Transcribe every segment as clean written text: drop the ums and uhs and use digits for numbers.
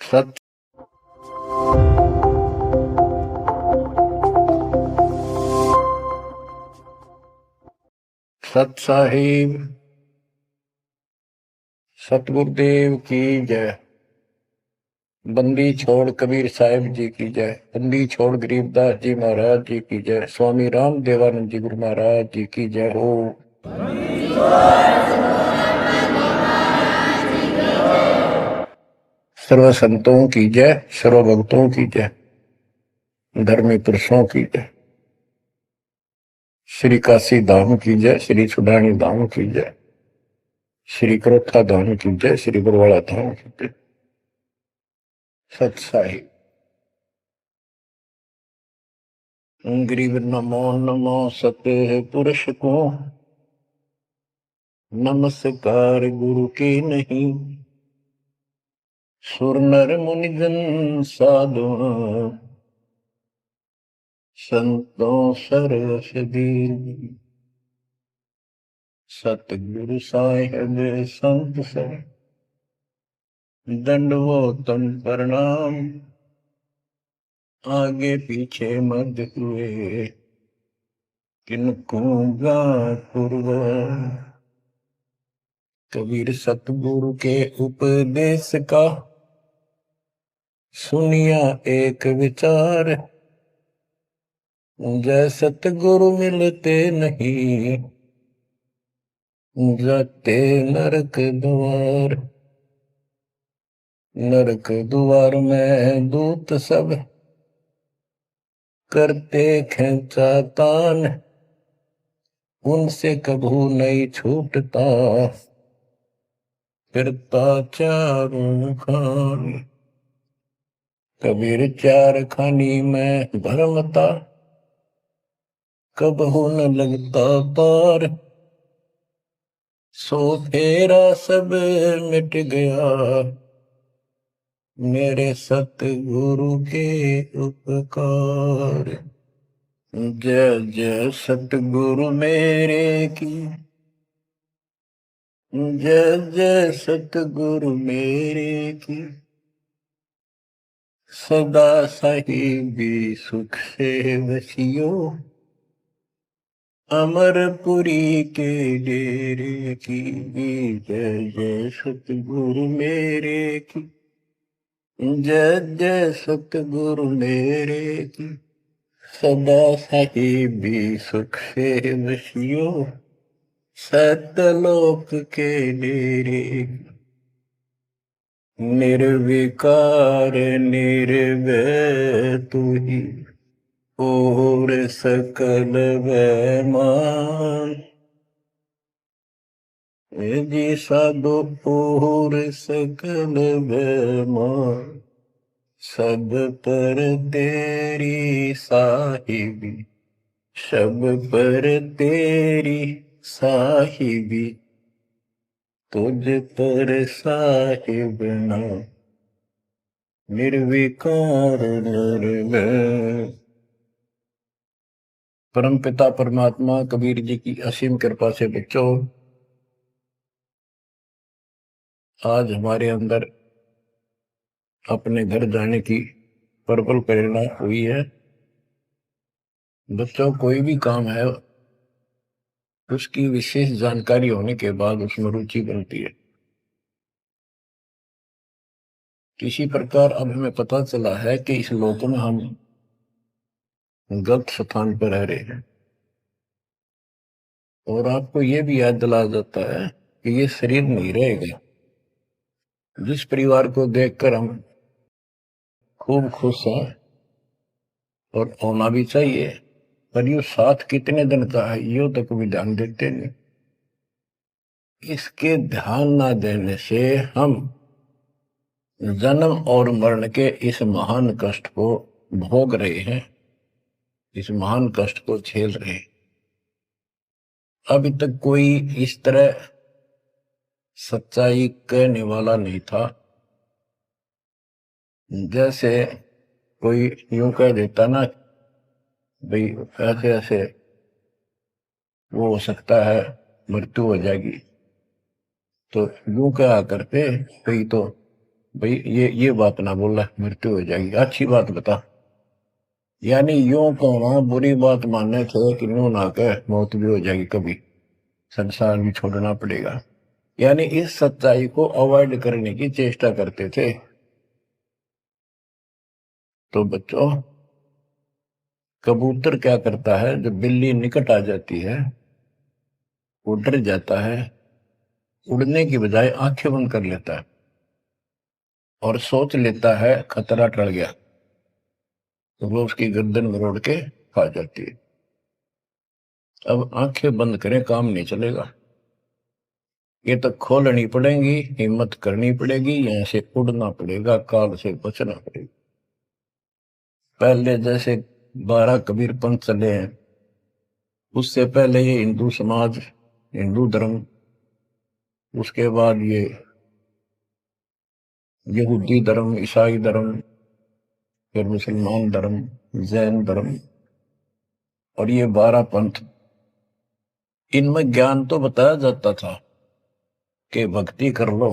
सत सत साहिब सतगुरुदेव की जय। बंदी छोड़ कबीर साहिब जी की जय। बंदी छोड़ गरीबदास जी महाराज जी की जय। स्वामी राम देवानंद जी गुरु महाराज जी की जय हो। सर्व संतों की जय, सर्व भक्तों की जय, धर्मी पुरुषों की जय। श्री काशी धाम की जय, श्री सुडानी धाम की जय, श्री करोथा धाम की जय, श्री बरवाड़ा धाम की जय। सत साहिब गरीब नमो नमो सत्य पुरुष को, नमस्कार गुरु की नहीं। सुर नर मुनि जन साधु, संतों सरस दीन। सतगुरु साहिब संत सर, दंडवतन प्रणाम। आगे पीछे मत हुए, किनको पूर्व। कबीर सतगुरु के उपदेश का सुनिया एक विचार। जय सतगुरु मिलते नहीं, जाते नरक द्वार। नरक द्वार में दूत सब करते खेचा तान। उनसे कभू नहीं छूटता, फिरता चारों खान। कबीर चार खानी में भरमता, कबहू न लगता पार। सो फेरा सब मिट गया, मेरे सतगुरु के उपकार। जय जय सतगुरु मेरे की, जय जय सतगुरु मेरे की। सदा साहिबी सुख से वसियो, अमरपुरी के डेरे की। जय जय सतगुरु मेरे की, जय जय सतगुरु मेरे की। सदा साहिबी सुख से वसियो, सतलोक के डेरे। निर्विकार निर्भय तू ही, और सकल वैमान। जी साधो और सकल वैमान। सब पर तेरी साहिबी, सब पर तेरी साहिबी। तुझ पर साहिब ना, निर्विकार निर्भय। परम पिता परमात्मा कबीर जी की असीम कृपा से बच्चों, आज हमारे अंदर अपने घर जाने की प्रबल प्रेरणा हुई है। बच्चों, कोई भी काम है उसकी विशेष जानकारी होने के बाद उसमें रुचि बनती है। इसी प्रकार अब हमें पता चला है कि इस लोक में हम गलत स्थान पर रह रहे हैं, और आपको यह भी याद दिलाया जाता है कि ये शरीर नहीं रहेगा। जिस परिवार को देखकर हम खूब खुश हैं, और होना भी चाहिए, पर ये साथ कितने दिन का है यो तक भी ध्यान देते नहीं। इसके ध्यान ना देने से हम जन्म और मरण के इस महान कष्ट को भोग रहे हैं, इस महान कष्ट को झेल रहे हैं। अभी तक कोई इस तरह सच्चाई कहने वाला नहीं था। जैसे कोई यूं कह देता ना, भाई ऐसे ऐसे वो हो सकता है, मृत्यु हो जाएगी, तो यूं कहा करते भाई तो भाई ये बात ना बोला, मृत्यु हो जाएगी, अच्छी बात बता। यानी यूं कहना बुरी बात मानने थे कि यूं ना कह मौत भी हो जाएगी कभी, संसार भी छोड़ना पड़ेगा। यानी इस सच्चाई को अवॉइड करने की चेष्टा करते थे। तो बच्चों, कबूतर क्या करता है, जब बिल्ली निकट आ जाती है वो डर जाता है, उड़ने की बजाय आंखें बंद कर लेता है और सोच लेता है खतरा टल गया, तो वो उसकी गर्दन मरोड़ के खा जाती है। अब आंखें बंद करें काम नहीं चलेगा, ये तो खोलनी पड़ेगी, हिम्मत करनी पड़ेगी, यहां से उड़ना पड़ेगा, काल से बचना पड़ेगा। पहले जैसे 12 कबीर पंथ चले हैं, उससे पहले ये हिंदू समाज, हिंदू धर्म, उसके बाद ये यहूदी धर्म, ईसाई धर्म, फिर मुसलमान धर्म, जैन धर्म, और ये 12 पंथ, इनमें ज्ञान तो बताया जाता था कि भक्ति कर लो,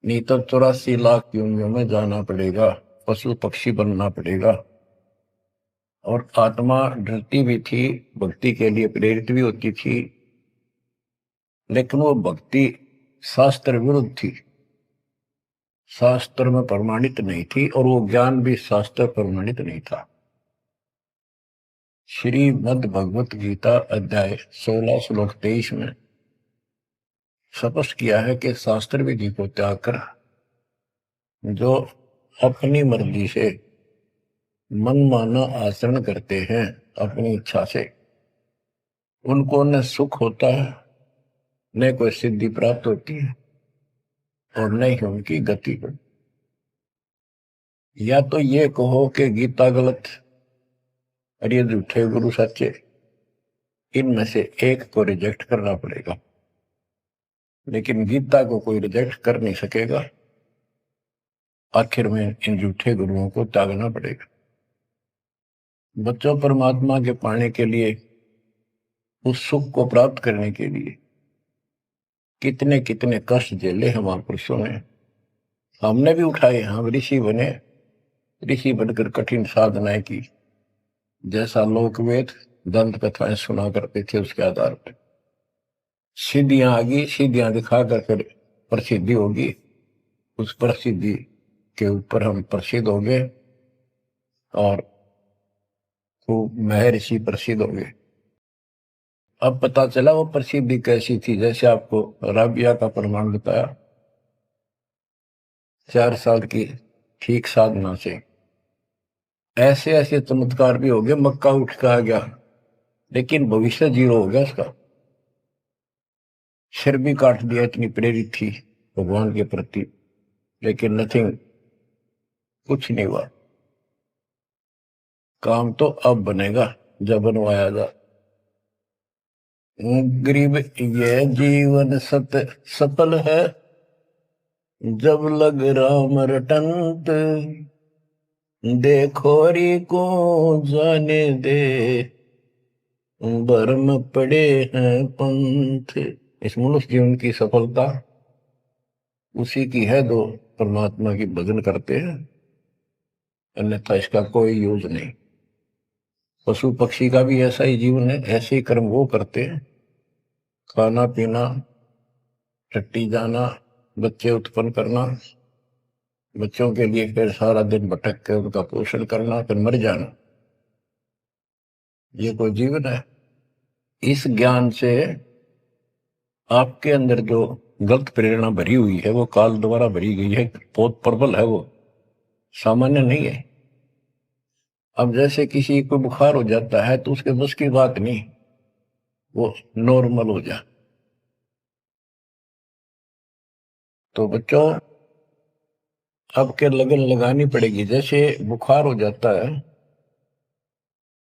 नहीं तो 84 लाख योनियों में जाना पड़ेगा, पशु पक्षी बनना पड़ेगा। और आत्मा डरती भी थी, भक्ति के लिए प्रेरित भी होती थी, लेकिन वो भक्ति शास्त्र विरुद्ध थी, शास्त्र में प्रमाणित नहीं थी, और वो ज्ञान भी शास्त्र प्रमाणित नहीं था। श्रीमद् भगवत गीता अध्याय 16 श्लोक 23 में स्पष्ट किया है कि शास्त्र विधि को त्याग कर जो अपनी मर्जी से मनमाना आचरण करते हैं अपनी इच्छा से, उनको न सुख होता है, न कोई सिद्धि प्राप्त होती है, और न ही उनकी गति बढ़ती। या तो ये कहो कि गीता गलत और ये झूठे गुरु सच्चे, इनमें से एक को रिजेक्ट करना पड़ेगा, लेकिन गीता को कोई रिजेक्ट कर नहीं सकेगा। आखिर में इन झूठे गुरुओं को त्यागना पड़ेगा। बच्चों, परमात्मा के पाने के लिए, उस सुख को प्राप्त करने के लिए कितने कितने कष्ट झेले हैं महापुरुषों ने, हमने भी उठाए। हम ऋषि बने, ऋषि बनकर कठिन साधनाएं की, जैसा लोकवेद दंत कथाएं सुना करते थे, उसके आधार पर सिद्धियां आ गई, सिद्धियां दिखाकर फिर प्रसिद्धि होगी, उस प्रसिद्धि के ऊपर हम प्रसिद्ध हो गए और खूब महर्षि प्रसिद्ध हो गए। अब पता चला वो प्रसिद्धि कैसी थी, जैसे आपको राबिया का प्रमाण बताया, 4 साल की ठीक साधना से ऐसे ऐसे चमत्कार भी हो गए, मक्का उठ के आ गया, लेकिन भविष्य जीरो हो गया उसका, सिर भी काट दिया, इतनी प्रेरित थी भगवान के प्रति, लेकिन नथिंग, कुछ नहीं हुआ। काम तो अब बनेगा जब बनवाया जा। गरीब ये जीवन सफल है, जब लग राम रटंत, देखोरी को जाने दे, भरम पड़े हैं पंथ। इस मनुष्य जीवन की सफलता उसी की है जो परमात्मा की भजन करते हैं, अन्यथा इसका कोई यूज नहीं। पशु पक्षी का भी ऐसा ही जीवन है, ऐसे ही कर्म वो करते हैं, खाना पीना, टट्टी जाना, बच्चे उत्पन्न करना, बच्चों के लिए फिर सारा दिन भटक कर उनका पोषण करना, फिर मर जाना, ये कोई जीवन है? इस ज्ञान से आपके अंदर जो गलत प्रेरणा भरी हुई है वो काल द्वारा भरी गई है, बहुत प्रबल है, वो सामान्य नहीं है। अब जैसे किसी को बुखार हो जाता है तो उसके बस की बात नहीं, वो नॉर्मल हो जाए। तो बच्चों, अब के लगन लगानी पड़ेगी। जैसे बुखार हो जाता है,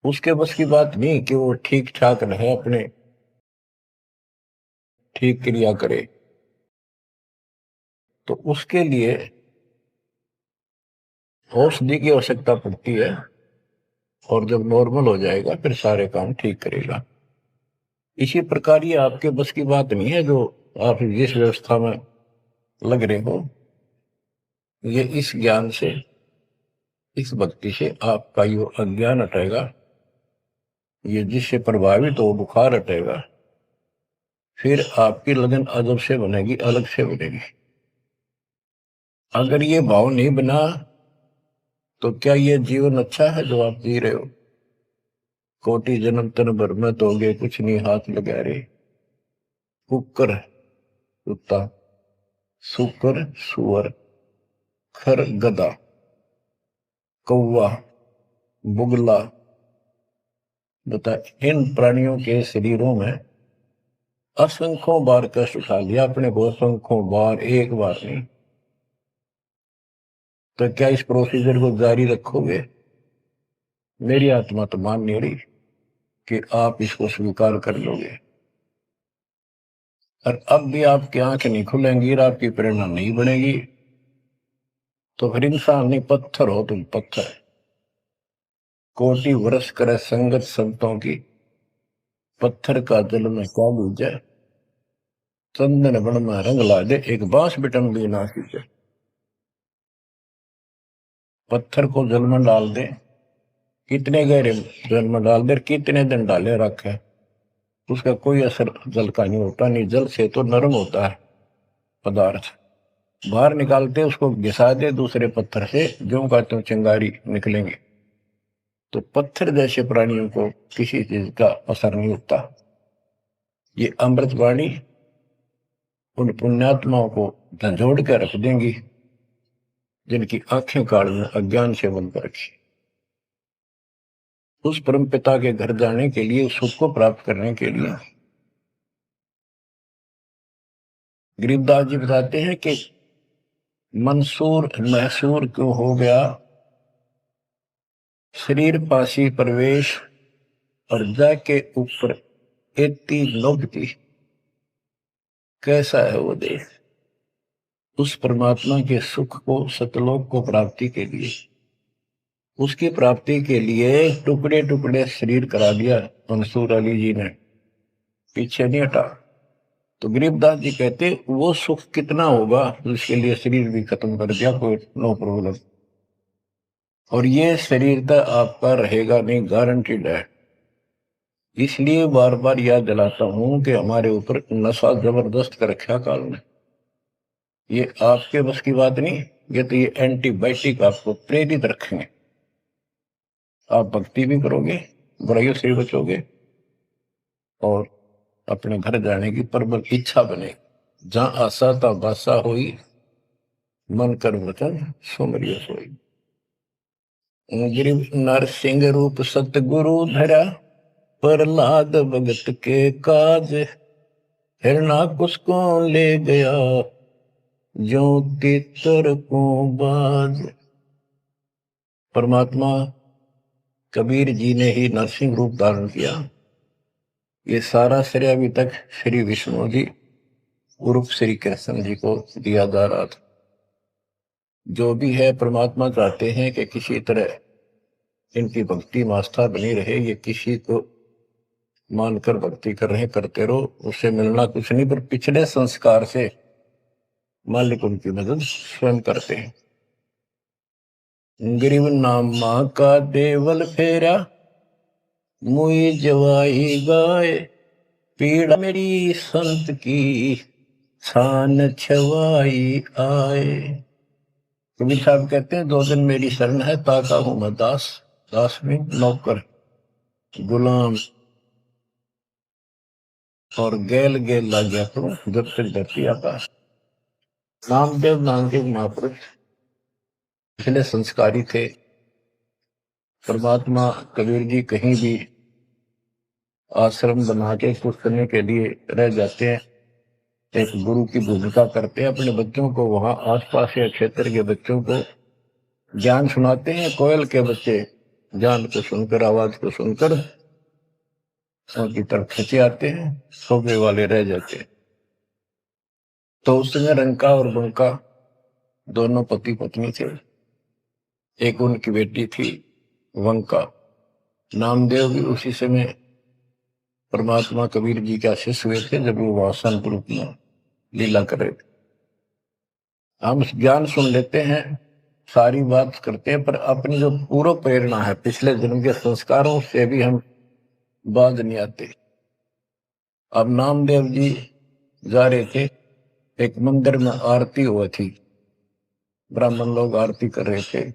उसके बस की बात नहीं कि वो ठीक ठाक रहे, अपने ठीक क्रिया करे, तो उसके लिए औषधि की आवश्यकता पड़ती है, और जब नॉर्मल हो जाएगा फिर सारे काम ठीक करेगा। इसी प्रकार ये आपके बस की बात नहीं है जो आप जिस व्यवस्था में लग रहे हो, ये इस ज्ञान से, इस भक्ति से आपका यो अज्ञान हटेगा, ये जिससे प्रभावित हो बुखार हटेगा, फिर आपकी लगन अजब से बनेगी, अलग से बनेगी। अगर ये भाव नहीं बना तो क्या ये जीवन अच्छा है जो आप जी रहे हो? कोटि जन्म तन भर में तो गए, कुछ नहीं हाथ लगा रहे। कुकर कुत्ता, सुकर सुअर, खर गधा, कौवा बुगला, बता इन प्राणियों के शरीरों में असंख्यों बार कष्ट उठा लिया अपने को, असंख्यों बार, एक बार नहीं। तो क्या इस प्रोसीजर को जारी रखोगे? मेरी आत्मा तो मान नहीं रही कि आप इसको स्वीकार कर लोगे। और अब भी आपकी आंखें नहीं खुलेंगी और आपकी प्रेरणा नहीं बनेगी, तो फिर इंसान नहीं, पत्थर हो तुम, पत्थर। कोटि वर्ष करे संगत संतों की, पत्थर का जल में क्या लीजे, चंदन बन में रंग ला दे, एक बांस बिटन भी ना सींचे। पत्थर को जल में डाल दे, कितने गहरे जल में डाल दे, कितने दिन डाले रखे, उसका कोई असर जल का नहीं होता। नहीं, जल से तो नरम होता है पदार्थ, बाहर निकालते उसको घिसा दे दूसरे पत्थर से, जो का त्यों चिंगारी निकलेंगे। तो पत्थर जैसे प्राणियों को किसी चीज का असर नहीं होता। ये अमृत वाणी उन पुण्यात्माओं को झंझोड़ कर रख देंगी जिनकी आंखें काल में अज्ञान से बंद कर रखी। उस परम पिता के घर जाने के लिए, उस सुख को प्राप्त करने के लिए गरीबदास जी बताते हैं कि मंसूर मैसूर क्यों हो गया, शरीर पासी प्रवेश और जा के ऊपर एती नोबती। कैसा है वो देश? उस परमात्मा के सुख को, सतलोक को प्राप्ति के लिए, उसकी प्राप्ति के लिए टुकड़े टुकड़े शरीर करा दिया मंसूर अली जी ने, पीछे नहीं हटा। तो गरीबदास जी कहते वो सुख कितना होगा जिसके लिए शरीर भी खत्म कर दिया, कोई नो प्रॉब्लम। और ये शरीर तो आपका रहेगा नहीं, गारंटीड है। इसलिए बार बार याद दिलाता हूं कि हमारे ऊपर नशा जबरदस्त कर रखा काल ने। ये आपके बस की बात नहीं, ये तो ये एंटीबायोटिक आपको प्रेरित रखेंगे। आप भक्ति भी करोगे, बुराइयों से भी बचोगे, और अपने घर जाने की प्रबल इच्छा बनेगी। जहां आशा ता बासा हुई, मन कर वचन सुमरियो सोई। गिरिव नरसिंह रूप सतगुरु धरा, प्रहलाद भगत के काज, हिरणाकुश को ले गया, जो तितर को बाज। परमात्मा कबीर जी ने ही नरसिंह रूप धारण किया। ये सारा श्रेय अभी तक श्री विष्णु जी उर्फ श्री कृष्ण जी को दिया जा रहा था। जो भी है, परमात्मा चाहते हैं कि किसी तरह इनकी भक्ति में आस्था बनी रहे। ये किसी को मानकर भक्ति कर रहे, करते रहो, उससे मिलना कुछ नहीं, पर पिछले संस्कार से मालिक उनकी मदद स्वयं करते हैं। गिरिव नामा का देवल फेरा, मुई जवाई गाय, पीड़ा मेरी संत की, छान छवाई आए। कबीर साहब कहते हैं 2 दिन मेरी शरण है, ताका हूं मैं दास, दास में नौकर गुलाम, और गैल गैल ला गया करूं जब तक धरती आकाश। नामदेव नाम के महापुरुष पिछले संस्कारी थे। परमात्मा कबीर जी कहीं भी आश्रम बना के कुछ समय के लिए रह जाते हैं, एक गुरु की भूमिका करते हैं, अपने बच्चों को, वहां आसपास के क्षेत्र के बच्चों को ज्ञान सुनाते हैं। कोयल के बच्चे ज्ञान को सुनकर, आवाज को सुनकर उनकी तरफ खींचे आते हैं, सोबे वाले रह जाते हैं। तो उस समय रंका और बंका दोनों पति पत्नी थे। एक उनकी बेटी थी वंका। नामदेव भी उसी समय परमात्मा कबीर जी के शिष्य हुए थे, जब वो वासन रूप में लीला कर रहे थे। हम ज्ञान सुन लेते हैं, सारी बात करते हैं, पर अपनी जो पूर्व प्रेरणा है पिछले जन्म के संस्कारों से भी हम बाज नहीं आते। अब नामदेव जी जा रहे थे, एक मंदिर में आरती हुई थी, ब्राह्मण लोग आरती कर रहे थे,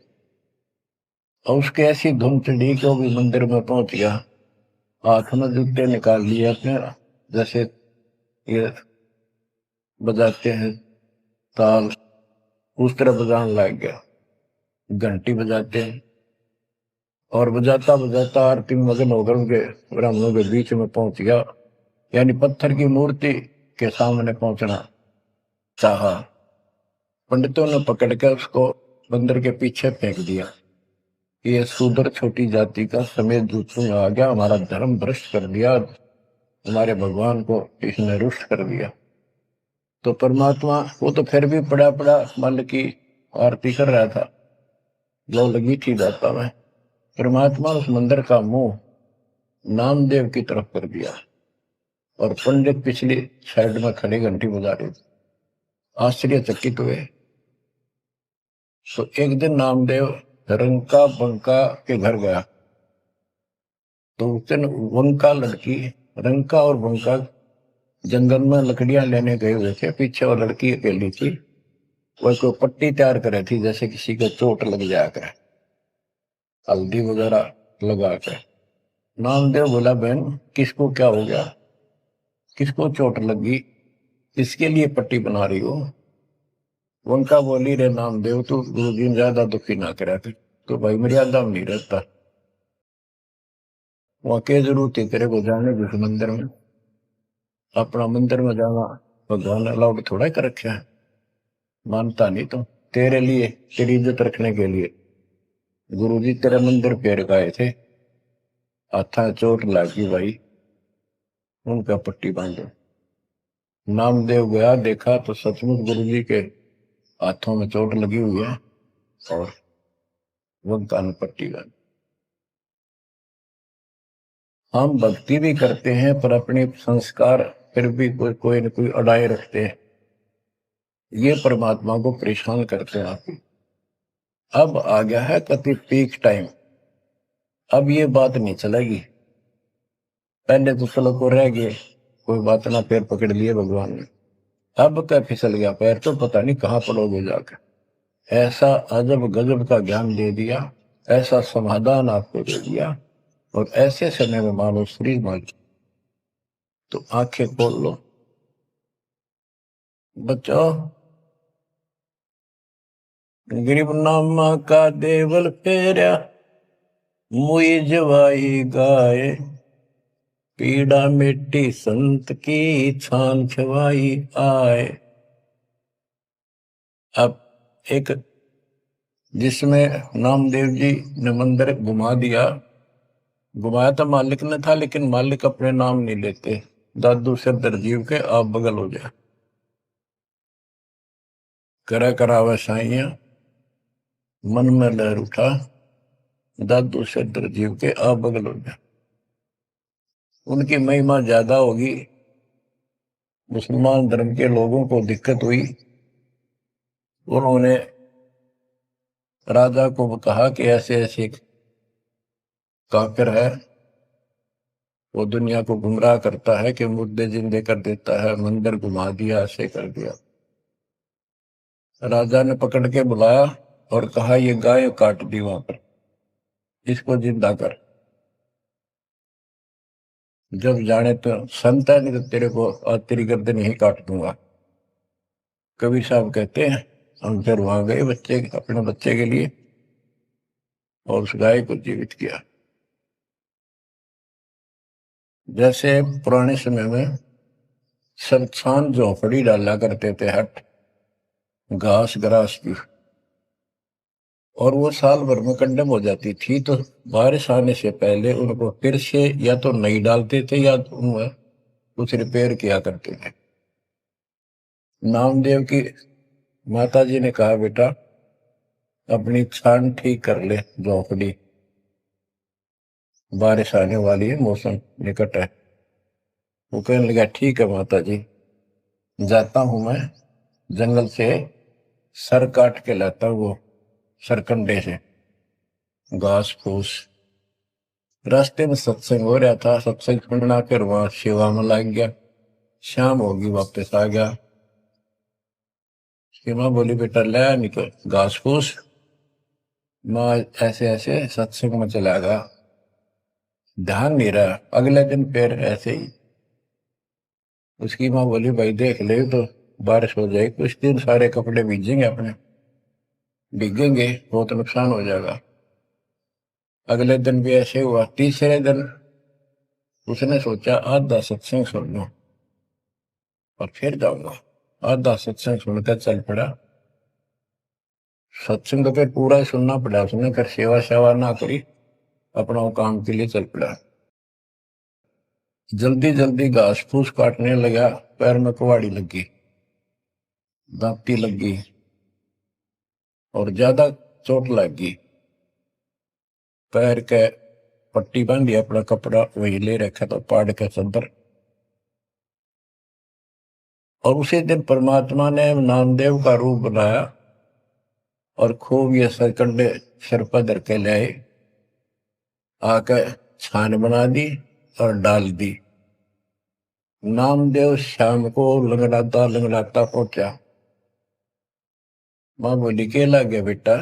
और उसके ऐसी धुन चढ़ी कि वो भी मंदिर में पहुंच गया। हाथ में जूते निकाल लिए अपने, जैसे ये बजाते हैं ताल, उस तरह बजाने लग गया, घंटी बजाते हैं, और बजाता बजाता आरती में मगन होकर उनके ब्राह्मणों के बीच में पहुंच गया, यानी पत्थर की मूर्ति के सामने पहुंचना चाहा। पंडितों ने पकड़ कर उसको मंदिर के पीछे फेंक दिया। ये शूद्र छोटी जाति का समेत दूसरों में आ गया, हमारा धर्म भ्रष्ट कर दिया, हमारे भगवान को इसने रुष्ट कर दिया। तो परमात्मा वो तो फिर भी पड़ा पड़ा मन की आरती कर रहा था, लो लगी थी दाता में। परमात्मा उस मंदिर का मुंह नामदेव की तरफ कर दिया, और पंडित पिछली साइड में खड़े घंटी बजा रहे थे, आश्चर्यचकित हुए। तो एक दिन नामदेव रंका बंका के घर गया, तो उस दिन वंका लड़की, रंका और बंका जंगल में लकड़ियां लेने गए हुए थे, पीछे वो लड़की अकेली थी, वो कोई पट्टी तैयार करे थी, जैसे किसी को चोट लग जाकर, हल्दी वगैरह लगा कर। नामदेव बोला, बहन किसको क्या हो गया, किसको चोट लगी, किसके लिए पट्टी बना रही हो। उनका बोली, रे नामदेव तू गुरु जी ज्यादा दुखी ना करा कर, तो भाई मर्यादा में नहीं रहता, वहां के जरूरत है तेरे को जाने जिस मंदिर में, अपना मंदिर में जाना भगवान अलाउड थोड़ा कर रखे है, मानता नहीं तो तेरे लिए, तेरी इज्जत रखने के लिए गुरु जी तेरे मंदिर पेड़ गए थे, हाथा चोट लगी भाई, उनका पट्टी बांधो। नामदेव गया, देखा तो सचमुच गुरु जी के हाथों में चोट लगी हुई है, और वो कान पट्टी बांधी। हम भक्ति भी करते हैं, पर अपने संस्कार फिर भी कोई न कोई अड़ाए रखते हैं, ये परमात्मा को परेशान करते हैं। आप अब आ गया है कति पीक टाइम, अब ये बात नहीं चलेगी। पहले तो चलो को रह गए, कोई बात ना, पैर पकड़ लिए भगवान ने, अब क्या फिसल गया पैर, तो पता नहीं कहाँ पड़ोगे जाकर। ऐसा अजब गजब का ज्ञान दे दिया, ऐसा समाधान आपको दे दिया, और ऐसे समय में मानो शरीर मान, तो आंखें खोल लो बच्चों। गरीब नामा का देवल फेरा, मुई जवाई गाए, पीड़ा मिट्टी संत की छान छवाई आए। अब एक जिसमें नामदेव जी ने मंदिर घुमा दिया, घुमाया तो मालिक ने था, लेकिन मालिक अपने नाम नहीं लेते, दादू से दरजीव के आप बगल हो जाए, करा करावे साइया मन में लहर उठा, दादू से दरजीव के आप बगल हो जाए। उनकी महिमा ज्यादा होगी, मुसलमान धर्म के लोगों को दिक्कत हुई, उन्होंने राजा को कहा कि ऐसे ऐसे काफिर है, वो दुनिया को गुमराह करता है कि मुर्दे जिंदे कर देता है, मंदिर घुमा दिया, ऐसे कर दिया। राजा ने पकड़ के बुलाया और कहा, ये गाय काट दी वहां पर, इसको जिंदा कर, जब जाने तो संत है, नहीं तो तेरे को आज तेरी गर्दन यही काट दूंगा। कबीर साहब कहते हैं, हम फिर वहां गए बच्चे, अपने बच्चे के लिए, और उस गाय को जीवित किया। जैसे पुराने समय में संस्थान झोपड़ी डाला करते थे, हट घास ग्रास की, और वो साल भर में कंडम हो जाती थी, तो बारिश आने से पहले उनको फिर से या तो नहीं डालते थे, या तो उनमें कुछ रिपेयर किया करते थे। नामदेव की माता जी ने कहा, बेटा अपनी छान ठीक कर ले झोपड़ी, बारिश आने वाली है, मौसम निकट है। वो कहने लगा, ठीक है माता जी, जाता हूं मैं जंगल से सर काट के लाता वो सरकंडे से, घास फूस। रास्ते में सत्संग हो रहा था, सत्संग सुनना, फिर वहां सेवा में लग गया। शाम होगी, वापस आ गया। सीमा बोली, बेटा ले निकल घास फूस। माँ ऐसे ऐसे सत्संग में चला गया, ध्यान नहीं रहा। अगले दिन फिर ऐसे ही। उसकी माँ बोली, भाई देख ले तो बारिश हो जाएगी, कुछ दिन सारे कपड़े भीजेंगे, अपने भीगेंगे, बहुत नुकसान हो जाएगा। अगले दिन भी ऐसे हुआ। तीसरे दिन उसने सोचा आधा सत्संग सुन लो और फिर जाऊंगा। आधा सत्संग सुनकर चल पड़ा। सत्संग तो फिर पूरा ही सुनना पड़ा उसने, फिर सेवा सेवा ना करी, अपना वो काम के लिए चल पड़ा। जल्दी जल्दी घास फूस काटने लगा, पैर में कुहाड़ी लगी, दांती लगी और ज्यादा चोट लगी। पैर के पट्टी बांधी, अपना कपड़ा वही ले रखा था पाड़ के सदर। और उसी दिन परमात्मा ने नामदेव का रूप बनाया और खूब ये सरकंडे सिर पर धर के ले आए, आकर छान बना दी और डाल दी। नामदेव शाम को लंगड़ाता लंगड़ाता पहुंचा। माँ बोली, के लग गया बेटा?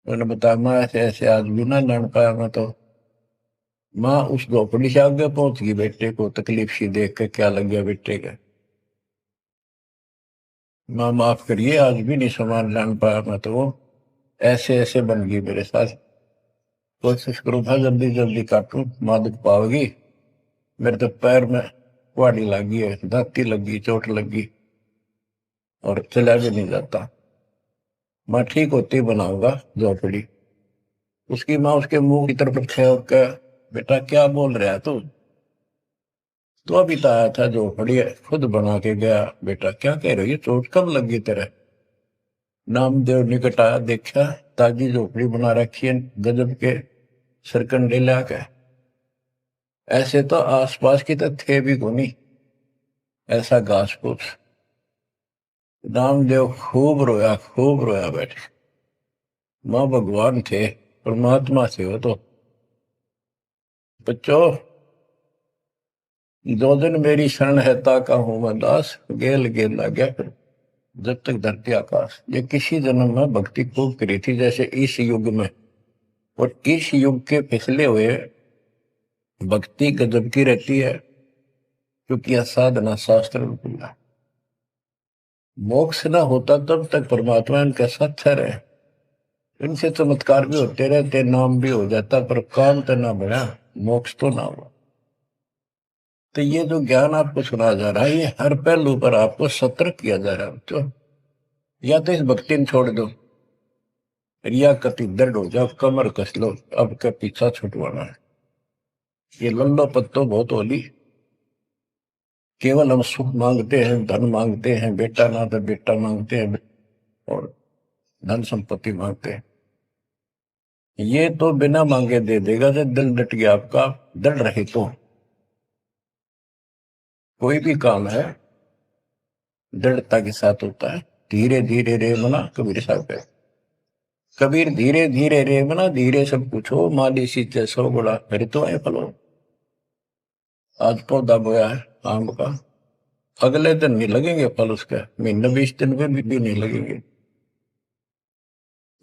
मैंने बताया, माँ ऐसे ऐसे आज भी ना लड़ पाया मैं तो। माँ उस झोपड़ी से आगे पहुंच गई, बेटे को तकलीफ सी देख के, क्या लग गया बेटे का। माँ माफ करिए, आज भी नहीं सामान लान पाया मैं तो, वो ऐसे ऐसे बन गई मेरे साथ। कोशिश करूँ था जल्दी जल्दी काटूं, माँ दुख पाओगी। मेरे तो पैर में कुहाड़ी लगी है, दांती लगी, चोट लगी और चला भी नहीं जाता। माँ ठीक होती बनाऊंगा झोपड़ी। उसकी माँ उसके मुंह की तरफ खेल के, बेटा क्या बोल रहा है तू? तो अभी तो आया था झोपड़ी खुद बना के गया। बेटा क्या कह रही है, चोट कब लगी तेरे? नामदेव निकट आया, देखा ताजी झोपड़ी बना रखी है, गजब के सरकंडे लाके। ऐसे तो आसपास की तो थे भी कोनी, ऐसा घास फूस। नामदेव खूब रोया बैठे। माँ भगवान थे, परमात्मा थे वो तो। बच्चों, दो दिन मेरी शरण है ताका हूं मैं दास, गेल गेल ला गया फिर जब तक धरती आकाश। ये किसी जन्म में भक्ति खूब करी थी, जैसे इस युग में। और इस युग के पिछले हुए भक्ति गजब की रहती है, क्योंकि यह साधना शास्त्र में खुला। मोक्ष ना होता तब तक परमात्मा इनके साथ ठहरे। इनसे चमत्कार भी होते रहते, नाम भी हो जाता, पर काम तो ना बढ़ा, मोक्ष तो ना हुआ। तो ये जो ज्ञान आपको सुना जा रहा है, ये हर पहलू पर आपको सतर्क किया जा रहा है। तो या तो इस भक्ति में छोड़ दो, रिया कति दर्द हो जाओ, कमर कस लो, अब का पीछा छुटवाना है। ये लल्लो पत्तो बहुत होली। केवल हम सुख मांगते हैं, धन मांगते हैं, बेटा ना तो बेटा मांगते हैं और धन संपत्ति मांगते हैं। ये तो बिना मांगे दे देगा जब दिल डट गया आपका। दृढ़ रहे तो कोई भी काम है दृढ़ता के साथ होता है। धीरे धीरे रे मना, कबीर साहब है। कबीर धीरे धीरे रे मना, धीरे सब कुछ हो, माली सींचे सौ गुड़ा, फिर तो है फलो। आज पौधा बोया है आम का, अगले दिन नहीं लगेंगे फल उसके, महीने 20 दिन में भी नहीं लगेंगे।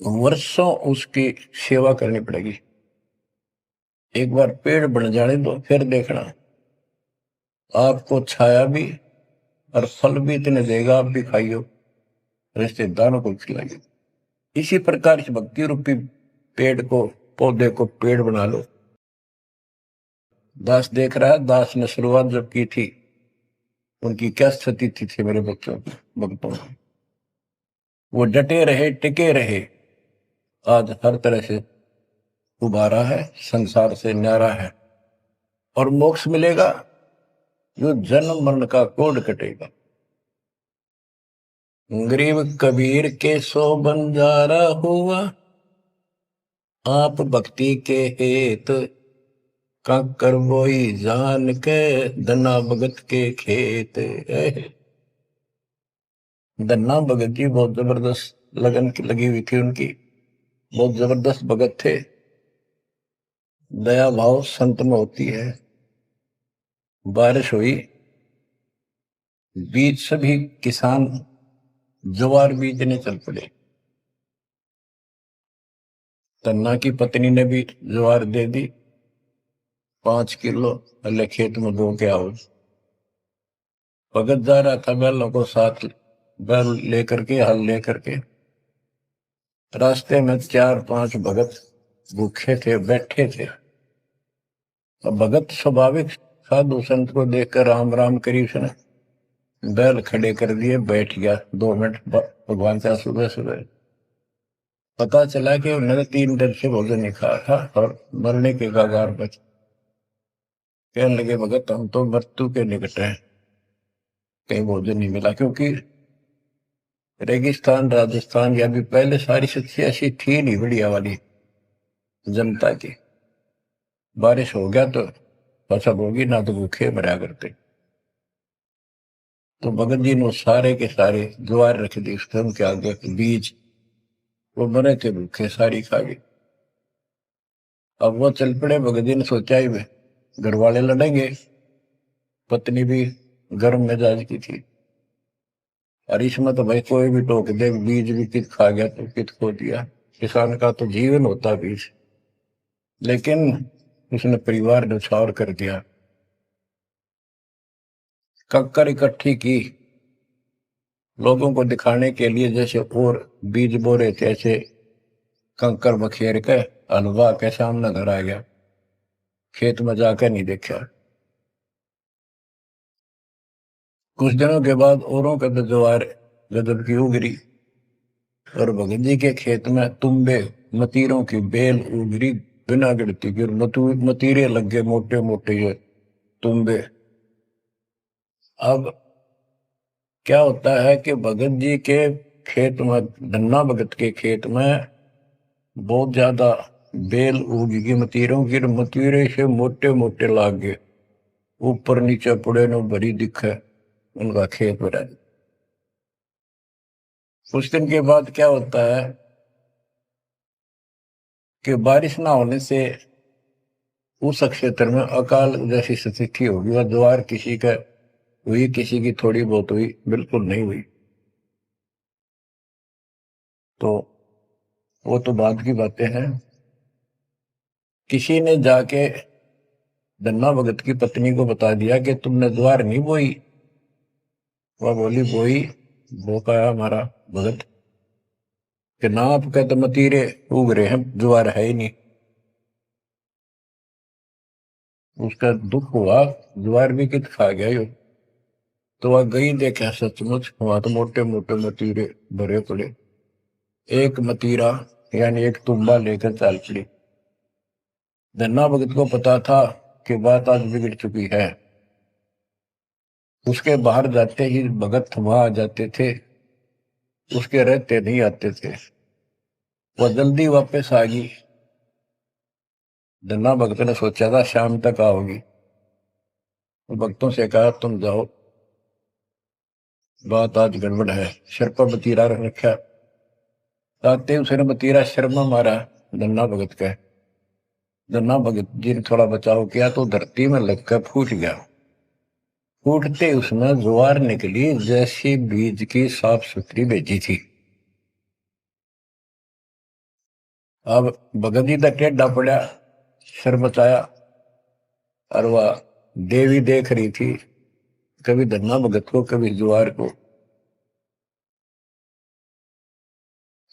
वर्षों उसकी सेवा करनी पड़ेगी। एक बार पेड़ बन जाने दो, फिर देखना आपको छाया भी और फल भी इतने देगा, आप भी खाइयो, रिश्तेदारों को खिलाइए। इसी प्रकार इस भक्ति रूपी पेड़ को, पौधे को पेड़ बना लो। दास देख रहा है, दास ने शुरुआत जब की थी, उनकी क्या स्थिति थी मेरे बच्चों की, भक्तों की। वो डटे रहे, टिके रहे, आज हर तरह से उबारा है, संसार से न्यारा है और मोक्ष मिलेगा। जो जन्म मरण का कोड कटेगा। गरीब कबीर के सो बंजारा हुआ, आप भक्ति के हेत काकर बोई जान के, धना भगत के खेत। धन्ना भगत जी बहुत जबरदस्त लगन की लगी हुई थी उनकी, बहुत जबरदस्त भगत थे। दया भाव संत में होती है। बारिश हुई, बीज सभी किसान ज्वार बीजने चल पड़े। धन्ना की पत्नी ने भी ज्वार दे दी 5 किलो, पहले खेत में बो के आओ। भगत जा रहा था बैलों को साथ, बैल लेकर के, हल लेकर के। रास्ते में 4-5 भगत भूखे थे, बैठे थे। अब भगत स्वाभाविक साधु संत को देखकर राम राम करी उसने, बैल खड़े कर दिए, बैठ गया 2 मिनट भगवान का। सुबह सुबह पता चला कि उन्होंने 3 दिन से भोजन नहीं खाया था और मरने के कगार पर। कहने लगे भगत हम तो मृत्यु के निकट हैं, कहीं भोजन नहीं मिला। क्योंकि रेगिस्तान राजस्थान या भी पहले सारी स्थिति ऐसी थी नहीं बढ़िया वाली जनता की। बारिश हो गया तो फसल होगी, ना तो भूखे मरा करते। तो भगत जी ने सारे के सारे ज्वार रख दी उसके उनके आगे, बीज, वो मरे थे भूखे, सारी खा गए। अब वो चल पड़े। भगत जी ने सोचा ही वे घर वाले लड़ेंगे, पत्नी भी गर्म मिजाज की थी, और इसमें तो भाई कोई भी टोक दे, बीज भी कित खा गया तो कित खो दिया। किसान का तो जीवन होता बीज। लेकिन उसने परिवार न्यौछावर कर दिया। कंकर इकट्ठी की लोगों को दिखाने के लिए, जैसे और बीज बो रहे थे ऐसे कंकर बखेर के हलवा के सामने घर आ गया, खेत में जाकर नहीं देखा। कुछ दिनों के बाद औरों का तो ज्वार गजब की उगरी, और भगत जी के खेत में तुम्बे मतीरों की बेल उगरी बिना गिनती की, मतीरे लग गए मोटे मोटे ये तुम्बे। अब क्या होता है कि भगत जी के खेत में, धन्ना भगत के खेत में बहुत ज्यादा बेल उगी मतीरों की, मतीरे से मोटे मोटे लाग गए, ऊपर नीचे पड़े न भरी दिखे उनका खेत भरा। कुछ दिन के बाद क्या होता है कि बारिश ना होने से उस क्षेत्र में अकाल जैसी स्थिति होगी, वह ज्वार किसी का हुई, किसी की थोड़ी बहुत हुई, बिल्कुल नहीं हुई। तो वो तो बाद की बातें हैं। किसी ने जाके धन्ना भगत की पत्नी को बता दिया कि तुमने ज्वार नहीं बोई। वह बोली बोई, वो कहा हमारा भगत कि ना आपके तो मतीरे उग रहे हैं, ज्वार है ही नहीं। उसका दुख हुआ, ज्वार भी कित खा गया यो। तो वह गई, देखा सचमुच वहां तो मोटे मोटे मतीरे भरे पड़े। एक मतीरा यानी एक तुम्बा लेकर चल पड़ी। धन्ना भगत को पता था कि बात आज बिगड़ चुकी है। उसके बाहर जाते ही भगत वहां आ जाते थे, उसके रहते नहीं आते थे। वह जल्दी वापस आ गई। धन्ना भगत ने सोचा था शाम तक आओगी, तो भक्तों से कहा तुम जाओ, बात आज गड़बड़ है। सिर पर मतीरा रख रखा, आते उसने मतीरा सिर में मारा धन्ना भगत का। धन्ना भगत जी ने थोड़ा बचाव किया तो धरती में लगकर फूट गया। फूटते उसमें ज्वार निकली जैसी बीज की साफ सुथरी भेजी थी। अब भगत जी तक टेढ़ा पड़ा, सिर बचाया, और वह देवी देख रही थी, कभी धन्ना भगत को कभी ज्वार को।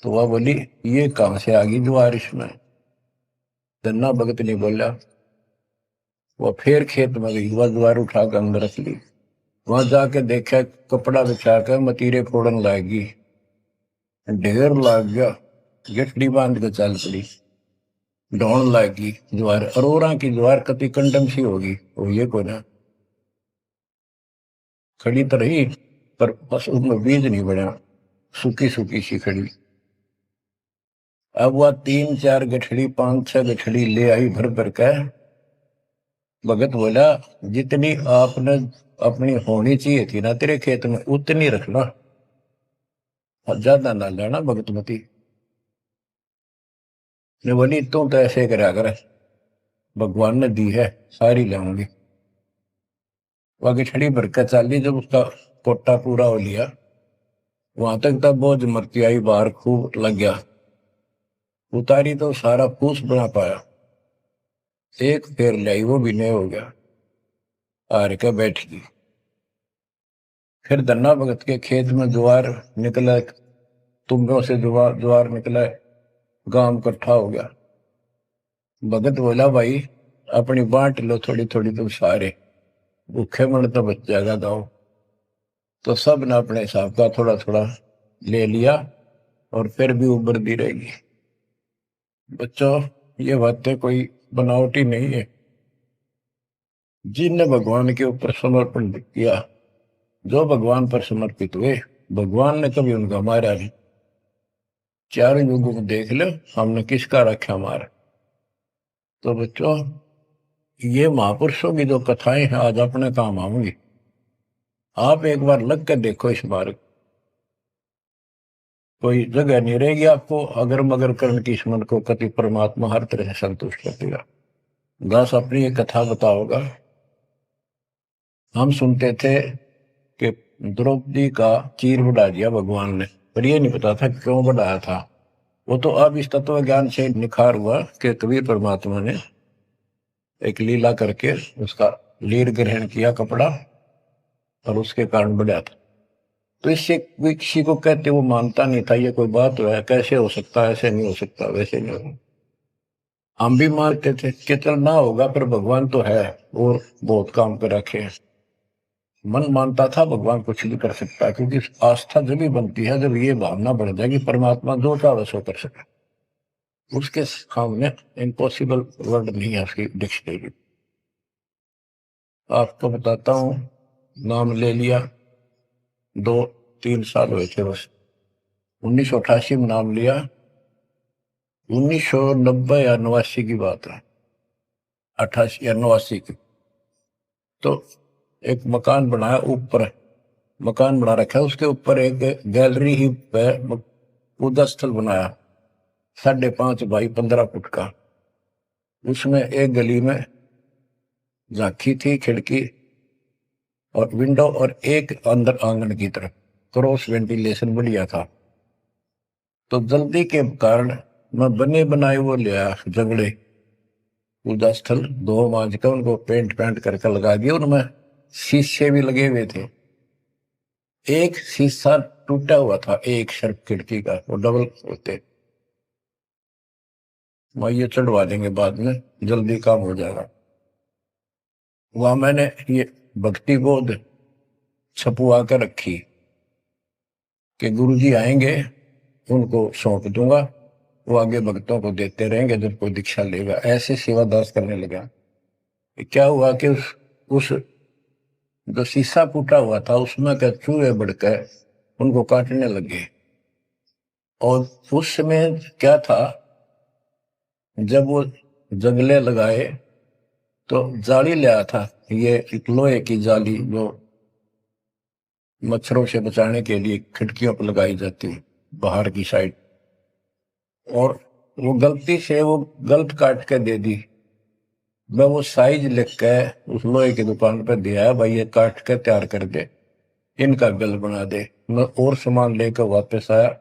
तो वह बोली ये कहां से आ गई ज्वार इसमें। धन्ना भगत नहीं बोला। वह फिर खेत में गई, वह ज्वार उठाकर अंदर रख ली। वहां जाके देखा कपड़ा बिछाकर मतीरे फोड़न लागी, ढेर लाग गया। गठड़ी बांध के चल पड़ी, ढोण लागी ज्वार। अरोरा की ज्वार कति कंडम सी होगी, वो ये को ना खड़ी तो रही, पर बस उसमें बीज नहीं बढ़ा, सूखी सूखी सी खड़ी। अब वह 3-4 गठड़ी 5-6 गठड़ी ले आई भर भर कर। भगत बोला जितनी आपने अपनी होनी चाहिए थी ना तेरे खेत में, उतनी रखना, और ज्यादा ना लेना भगतमती ने बोली, तू तो ऐसे करा कर, भगवान ने दी है सारी लाऊंगी। बाकी छड़ी बरकत चाली, जब उसका कोटा पूरा हो लिया वहां तक तब बहुत मरती आई बाहर, खूब लग गया। उतारी तो सारा फूस बना पाया, एक फेर लाई वो भी नहीं हो गया, हार के बैठ गई। फिर धन्ना भगत के खेत में ज्वार निकला, तुम्बों से ज्वार ज्वार निकला, गांव इकट्ठा हो गया। भगत बोला, भाई अपनी बांट लो थोड़ी थोड़ी, तुम सारे भूखे मन तो बच जाएगा गाँव। तो सब ने अपने हिसाब का थोड़ा थोड़ा ले लिया, और फिर भी उभरती रहेगी। बच्चों, ये बातें कोई बनावटी नहीं है। जिनने भगवान के ऊपर समर्पण किया, जो भगवान पर समर्पित हुए, भगवान ने कभी उनका मारा नहीं। चारों युगों को देख लो, हमने किसका रखा मारा। तो बच्चों, ये महापुरुषों की जो कथाएं हैं आज अपने काम आऊंगी। आप एक बार लग कर देखो इस मार्ग, कोई जगह नहीं रहेगी आपको अगर मगर कर्ण की स्मरण को, कति परमात्मा हर तरह से संतुष्ट कर देगा। दास अपनी एक कथा बताओगा। हम सुनते थे कि द्रौपदी का चीर बढ़ा दिया भगवान ने, पर ये नहीं पता था क्यों बढ़ाया था। वो तो अब इस तत्व ज्ञान से निखार हुआ कि कबीर परमात्मा ने एक लीला करके उसका लीर ग्रहण किया कपड़ा, और उसके कारण बढ़ा था। तो इससे कोई किसी को कहते वो मानता नहीं था, ये कोई बात है, कैसे हो सकता है, ऐसे नहीं हो सकता, वैसे नहीं हो। हम भी मानते थे कि चल ना होगा, पर भगवान तो है और बहुत काम कर रखे हैं। मन मानता था भगवान कुछ भी कर सकता है, क्योंकि आस्था जब भी बनती है जब ये भावना बढ़ जाएगी परमात्मा जो चाहे सो कर सके। उसके सामने इम्पॉसिबल वर्ड नहीं है उसकी डिक्शनरी। आपको बताता हूँ, नाम ले लिया, 2-3 साल हुए थे बस। 1988 में नाम लिया, 1990 या 89 की बात है, 88 या 89 की। तो एक मकान बनाया, ऊपर मकान बना रखा है, उसके ऊपर एक गैलरी ही पूजा स्थल बनाया, 5.5 बाई 15 फुट का। उसमें एक गली में झांकी थी, खिड़की और विंडो, और एक अंदर आंगन की तरफ क्रॉस वेंटिलेशन बढ़िया था। तो जल्दी के कारण मैं बने बनाए वो लिया जंगड़े, पूजा स्थल 2 मांझ का उनको पेंट करके लगा दिया। उनमें शीशे भी लगे हुए थे। एक शीशा टूटा हुआ था, एक शर्फ खिड़की का, वो डबल होते, वह ये चढ़वा देंगे बाद में, जल्दी काम हो जाएगा। वहां मैंने ये भक्ति बोध छपुआ कर रखी कि गुरुजी आएंगे उनको सौंप दूंगा, वो आगे भक्तों को देते रहेंगे जब कोई दीक्षा लेगा। ऐसे सेवादास करने लगा। क्या हुआ कि उस जो शीशा टूटा हुआ था उसमें के चूहे बढ़कर उनको काटने लगे। और उस समय क्या था, जब वो जंगले लगाए तो जाली ले आया था, ये एक लोहे की जाली जो मच्छरों से बचाने के लिए खिड़कियों पर लगाई जाती बाहर की साइड। और वो गलती से वो गलत काट के दे दी। मैं वो साइज लिख के उस लोहे की दुकान पर दिया, भाई ये काट के तैयार कर दे, इनका बिल बना दे। मैं और सामान लेकर वापस आया,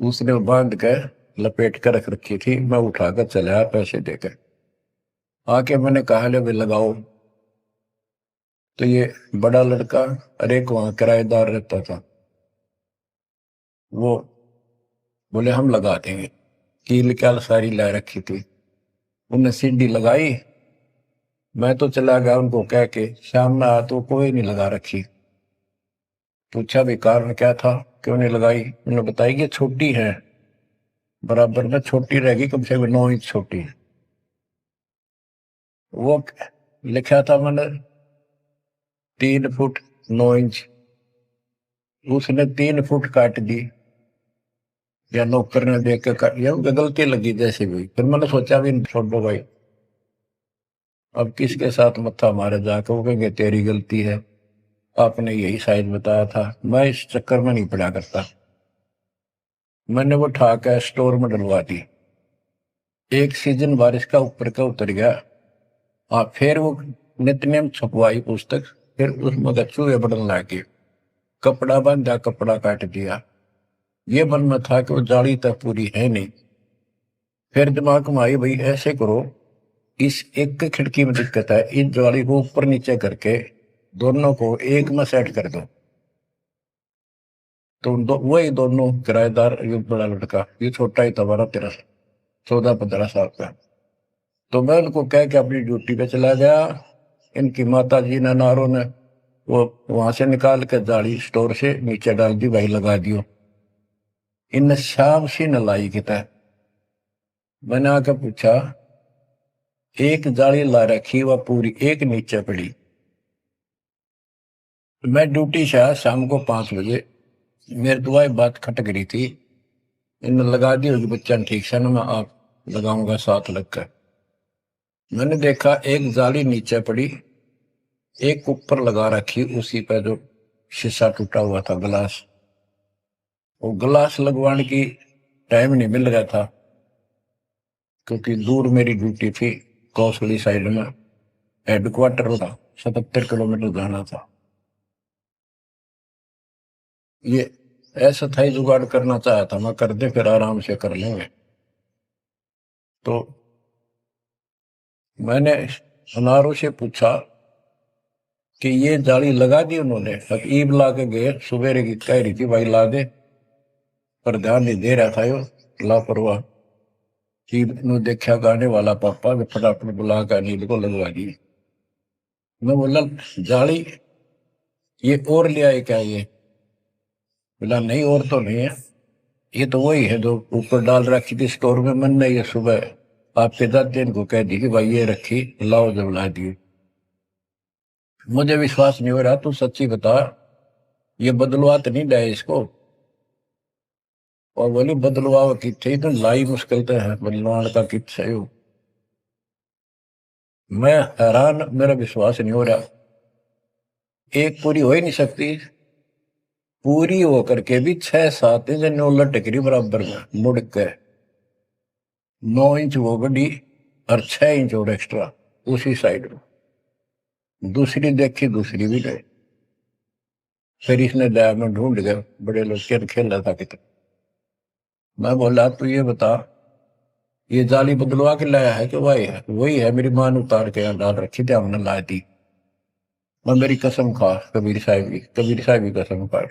उसने बांध के लपेट कर रख रखी थी, मैं उठाकर चला आया पैसे देकर। आके मैंने कहा ले भाई लगाओ। तो ये बड़ा लड़का, अरे वहां किराएदार रहता था, वो बोले हम लगा देंगे। कील क्या सारी ला रखी थी, उनने सीढ़ी लगाई। मैं तो चला गया उनको कह के, शाम में आया तो कोई नहीं लगा रखी। पूछा भी कारण क्या था, क्यों नहीं लगाई। उन्होंने बताया कि छोटी है, बराबर में छोटी रहेगी, कम से कम 9 इंच छोटी। वो लिखा था मैंने 3 फुट 9 इंच, उसने 3 फुट काट दी, या नौकर ने देख के काट, या गलती लगी जैसे भी। फिर मैंने सोचा भी छोड़ो भाई, अब किसके साथ मत्था मारे जाकर, वो कहेंगे तेरी गलती है, आपने यही साइज बताया था। मैं इस चक्कर में नहीं पड़ा करता। मैंने वो उठा के स्टोर में डलवा दी। एक सीजन बारिश का ऊपर का उतर गया। फिर वो नित्य छपवाई पुस्तक, फिर उसमें चूहे बढ़ने लगे, कपड़ा बांधा, कपड़ा काट दिया। ये मन में था कि वो जाली तक पूरी है नहीं। फिर दिमाग में आई, भाई ऐसे करो, इस एक खिड़की में दिक्कत है, इस जाली को ऊपर नीचे करके दोनों को एक में सेट कर दो। तो वही दोनों किराएदार, ये बड़ा लड़का, ये छोटा ही था, 12-13, 14-15 साल का। तो मैं उनको कह के अपनी ड्यूटी पे चला गया। इनकी माता जी ने, नारों ने, वो वहां से निकाल के जाली स्टोर से नीचे डाल दी, भाई लगा दियो। इन शाम सी न लाई किता। मैंने आके पूछा, एक जाली ला रखी, वह पूरी एक नीचे पड़ी। मैं ड्यूटी से आया शाम को 5 बजे। मेरी दुआई बात खटक रही थी, इन लगा दी होगी बच्चा ठीक से ना, मैं आप लगाऊंगा साथ लगकर। मैंने देखा एक जाली नीचे पड़ी, एक ऊपर लगा रखी, उसी पर जो शीशा टूटा हुआ था, गिलास। वो गिलास लगवाने की टाइम नहीं मिल रहा था, क्योंकि दूर मेरी ड्यूटी थी, कौशली साइड में हेडक्वार्टर था, 77 किलोमीटर जाना था। ये ऐसा था ही, जुगाड़ करना चाहा था मैं, कर दे फिर आराम से कर लेंगे। तो मैंने अनारों से पूछा कि ये जाली लगा दी उन्होंने। अब ईब ला के गए, सुबेरे की कह रही थी भाई ला दे, पर ध्यान नहीं दे रहा था यो, लापरवाह। ईब ने देखा गाने वाला पापा, फटाफट बुला कर अनिल को लगवा दी। मैं बोला, जाली ये और ले आए क्या? ये बोला नहीं, और तो नहीं है, ये तो वही है जो ऊपर डाल रखी थी स्टोर में। मैंने ये सुबह आपके दादे को कह दी कि भाई ये रखी, लाओ, जब ला दी। मुझे विश्वास नहीं हो रहा, तू सच्ची बता, ये बदलवा तो नहीं डाय इसको? और बोली बदलवा किथे, तो लाई मुश्किल तो है बदलवान का कित है। मैं हैरान, मेरा विश्वास नहीं हो रहा। एक पूरी हो ही नहीं सकती, पूरी होकर के भी 6-7 इंच नो लटक रही बराबर में मुड़ के। 9 इंच वो बड़ी और 6 इंच और एक्स्ट्रा उसी साइड में। दूसरी देखी, दूसरी भी नहीं। फिर इसने लैब में ढूंढ गए, बड़े लोग खेल रहा था कितना। मैं बोला, तू ये बता, ये जाली बदलवा के लाया है कि वही है? वही है, मेरी मां ने उतार के यहाँ डाल रखी थी, हमने ला दी। मैं मेरी कसम खा, कबीर साहब की कसम खा।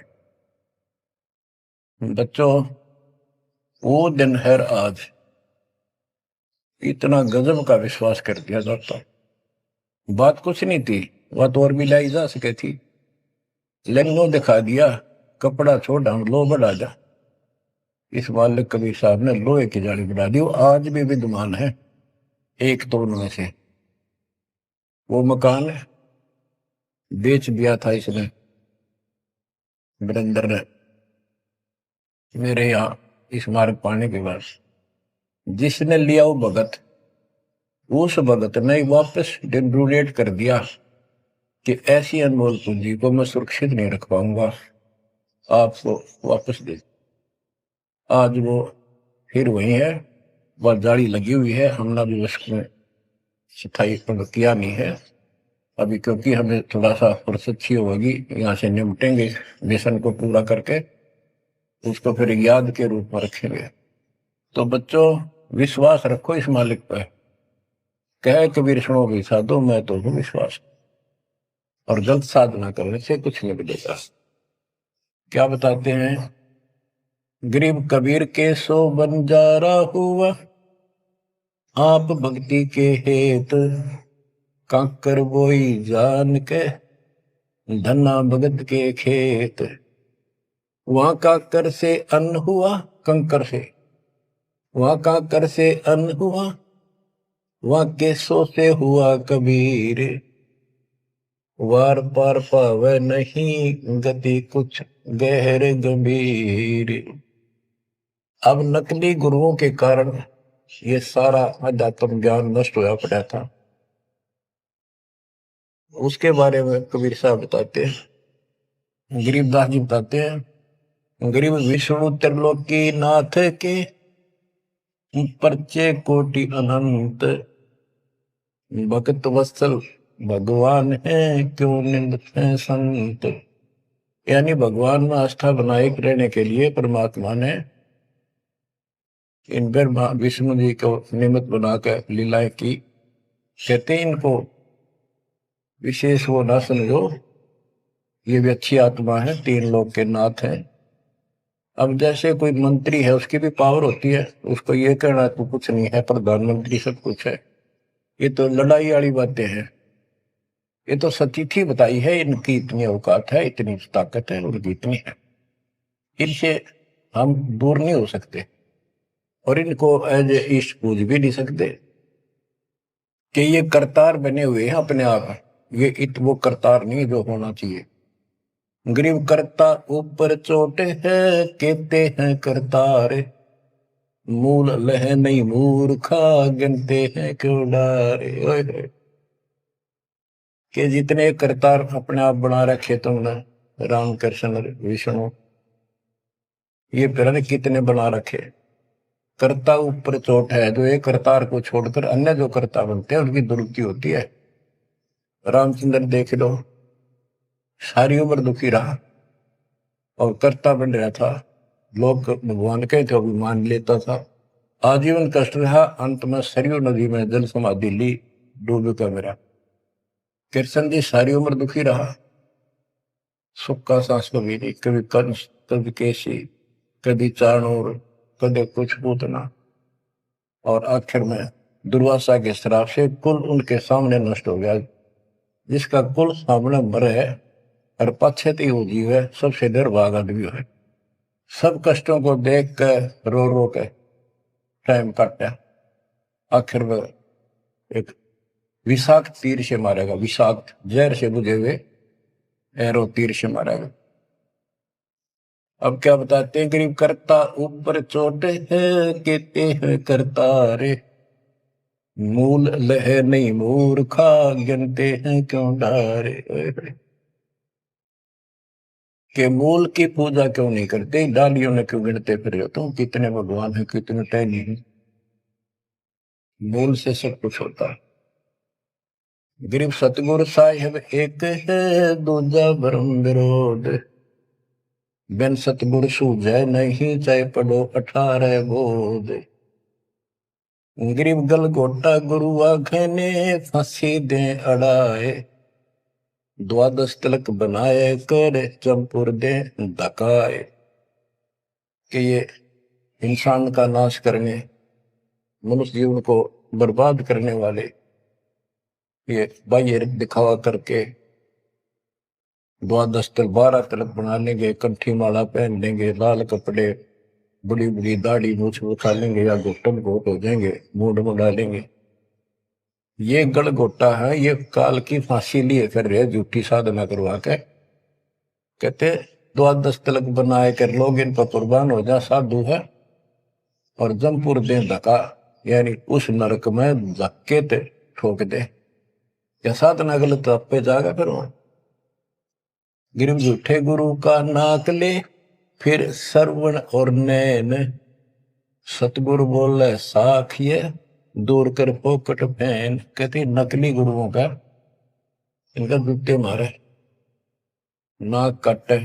बच्चों, वो दिन है आज, इतना गजब का विश्वास कर दिया जाता। बात कुछ नहीं थी, बात और भी लाई जा सके थी, लेकिन वो दिखा दिया, कपड़ा छोड़, हम लो बढ़ा जा। इस मालिक कबीर साहब ने लोहे की जाली बढ़ा दी, वो आज भी विद्यमान है। एक तो उनमें से वो मकान बेच दिया था इसने, वीरेंद्र ने, मेरे यहाँ इस मार्ग पाने के बाद। जिसने लिया वो भगत, उस भगत ने वापस डोनेट कर दिया कि ऐसी अनमोल पूंजी को मैं सुरक्षित नहीं रख पाऊंगा, आपको वापस दे। आज वो फिर वही है, वह जाली लगी हुई है, हमने भी उसमें सफाई किया नहीं है अभी, क्योंकि हमें थोड़ा सा फुर्सत अच्छी होगी, यहाँ से निपटेंगे मिशन को पूरा करके, उसको फिर याद के रूप में रखेंगे। तो बच्चों, विश्वास रखो इस मालिक पर। कहे कबीर सुनो भी साधो, मैं तो हूँ विश्वास, और गलत साधना करने से कुछ नहीं मिलेगा। क्या बताते हैं, गरीब कबीर के सो बंजारा हुआ, आप भक्ति के हेत, काकर बोई जान के, धना भगत के खेत। वहां काकर से अन्न हुआ, कंकर से, वहां काकर से अन्न हुआ, वहां केसों से हुआ कबीर, वार पार पावे नहीं गति कुछ गहर गंभीर। अब नकली गुरुओं के कारण ये सारा अध्यात्म ज्ञान नष्ट होया पड़ा था। उसके बारे में कबीर साहब बताते हैं, गरीबदास जी बताते हैं, गरीब विष्णु त्रिलोकी नाथ के परचे कोटि अनंत, भक्त वत्सल भगवान है क्यों निंदते हैं संत। यानी भगवान में आस्था बनाए रहने के लिए परमात्मा ने इन ब्रह्मा विष्णु जी को निमित्त बनाकर लीलाएं की। कहते इनको विशेष वो ना समझो, ये भी अच्छी आत्मा है, 3 लोक के नाथ हैं। अब जैसे कोई मंत्री है, उसकी भी पावर होती है, उसको ये कहना तो कुछ नहीं है, प्रधानमंत्री सब कुछ है, ये तो लड़ाई वाली बातें हैं। ये तो सतीथी बताई है, इनकी इतनी औकात है, इतनी ताकत है, उनकी इतनी है, इनसे हम दूर नहीं हो सकते और इनको एज ए ईस्ट पूज भी नहीं सकते कि ये करतार बने हुए हैं अपने आप। ये वो करतार नहीं जो होना चाहिए। गरीब करता ऊपर चोट है, कहते हैं करतार, मूल लह नहीं मूर्खा, गिनते हैं क्यों डारे। कि जितने करतार अपने आप बना रखे तुमने, राम कृष्ण विष्णु, ये फिर कितने बना रखे। कर्ता ऊपर चोट है, जो एक करतार को छोड़कर अन्य जो कर्ता बनते हैं उनकी दुर्गति होती है। रामचंद्र देख लो, सारी उम्र दुखी रहा और कर्ता बन रहा था, लोग भगवान के थे भी मान लेता था, आजीवन कष्ट रहा, अंत में सरयू नदी में जल समाधि ली, डूब का मेरा। कृष्ण जी सारी उम्र दुखी रहा, सुख का सांस कभी नहीं, कभी कंस, कभी केसी, कभी चाणूर, कभी कुछ पूतना, और आखिर में दुर्वासा के श्राप से कुल उनके सामने नष्ट हो गया। जिसका कुल सामने मरे है और पश्चाती वो जीव है, सबसे निर्भाग आदमी है। सब कष्टों को देख कर रो रो के टाइम काटा, आखिर में एक विषाक्त तीर से मारेगा, विषाक्त जहर से बुझे हुए एरो तीर से मारेगा। अब क्या बताते हैं, गरीब करता ऊपर चोट है, कहते हैं करता रे, मूल लह नहीं मूर्खा, गिनते हैं क्यों डारे। के मूल की पूजा क्यों नहीं करते, डालियों ने क्यों गिनते फिर हो तुम, कितने भगवान है, कितने टहनी है। मूल से सब कुछ होता है। गरीब सतगुरु साहिब एक है, दूजा ब्रह्म विरोध, बिन सतगुरु सूझे नहीं, चाहे पढ़ो 18 बोध। गरीब गल गोटा गुरु आखे ने, फांसी दे अड़ाए, द्वादश तिलक बनाए कर, चंपुर दे धकाए। कि ये इंसान का नाश करने, मनुष्य जीवन को बर्बाद करने वाले, ये बाह्य दिखावा करके द्वादश तिलक 12 तिलक बना लेंगे, कंठी माला पहन लेंगे, लाल कपड़े, बड़ी बड़ी दाढ़ी मूछ उठा लेंगे या घुटन घोट हो जाएंगे, मूड में डालेंगे। ये गल घोटा है, ये काल की फांसी लिए कर रहे, झूठी साधना करवा के। कहते द्वादश तिलक बनाए कर लोग इन पर कुर्बान हो जा, साधु है, और जमपुर दे धक्का, यानी उस नरक में धक्के ते ठोक दे। क्या साधना गलत पे जाएगा फिर वहां। गिरव झूठे गुरु का नाक ले, फिर श्रवण और नैन, सतगुरु बोले साखिए, दूर कर पोकट फैन। कहते नकली गुरुओं का, इनका जूते मारे, नाक काटे,